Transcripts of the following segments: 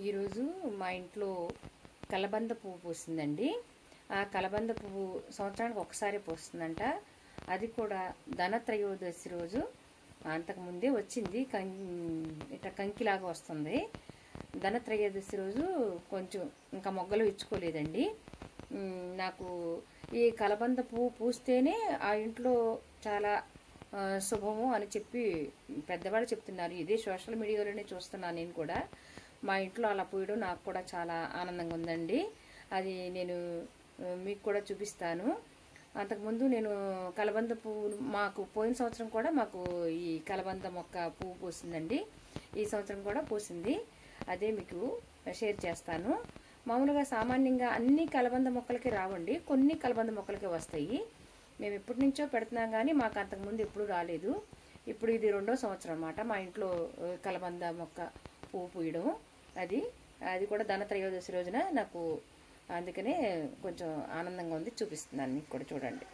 ఈరోజు మా ఇంట్లో కలబంద పువ్వు పూసిందండి. ఆ కలబంద పువ్వు సంవత్సరానికి ఒకసారి పూస్తుందంట. అది కూడా ధనత్రయోదశి రోజు. అంతకుముందే వచ్చింది, ఇట్లా కంకిలాగా వస్తుంది. ధనత్రయోదశి రోజు కొంచెం ఇంకా మొగ్గలు ఇచ్చుకోలేదండి. నాకు ఈ కలబంద పువ్వు పూస్తేనే ఆ ఇంట్లో చాలా శుభము అని చెప్పి పెద్దవాళ్ళు చెప్తున్నారు. ఇదే సోషల్ మీడియాలోనే చూస్తున్నాను నేను కూడా. మా ఇంట్లో అలా పూయడం నాకు కూడా చాలా ఆనందంగా ఉందండి. అది నేను మీకు కూడా చూపిస్తాను. అంతకుముందు నేను కలబంద పువ్వు మాకు పోయిన సంవత్సరం కూడా మాకు ఈ కలబంద మొక్క పువ్వు పూసిందండి. ఈ సంవత్సరం కూడా పూసింది. అదే మీకు షేర్ చేస్తాను. మామూలుగా సామాన్యంగా అన్ని కలబంద మొక్కలకి రావండి, కొన్ని కలబంద మొక్కలకి వస్తాయి. మేము ఎప్పటి నుంచో పెడుతున్నాం కానీ మాకు అంతకుముందు ఎప్పుడు రాలేదు. ఇప్పుడు ఇది 2వ సంవత్సరం అన్నమాట మా ఇంట్లో కలబంద మొక్క పువ్వు పూయడం. అది కూడా ధనత్రయోదశి రోజున నాకు, అందుకనే కొంచెం ఆనందంగా ఉంది. చూపిస్తున్నాను మీకు కూడా, చూడండి.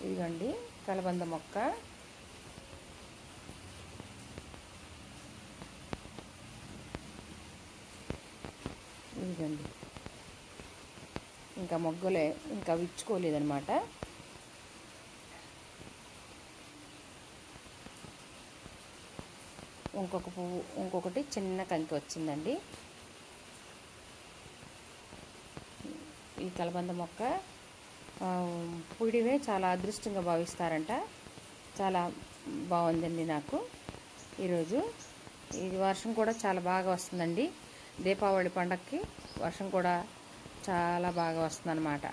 ఇదిగోండి కలబంద మొక్క. ఇదిగోండి, ఇంకా మొగ్గలే ఇంకా విచ్చుకోలేదన్నమాట. ఇంకొక పువ్వు, ఇంకొకటి చిన్న కంకి వచ్చిందండి. ఈ కలబంద మొక్క పూయడమే చాలా అదృష్టంగా భావిస్తారంట. చాలా బాగుందండి నాకు ఈరోజు. ఇది వర్షం కూడా చాలా బాగా వస్తుందండి. దీపావళి పండగకి వర్షం కూడా చాలా బాగా వస్తుందన్నమాట.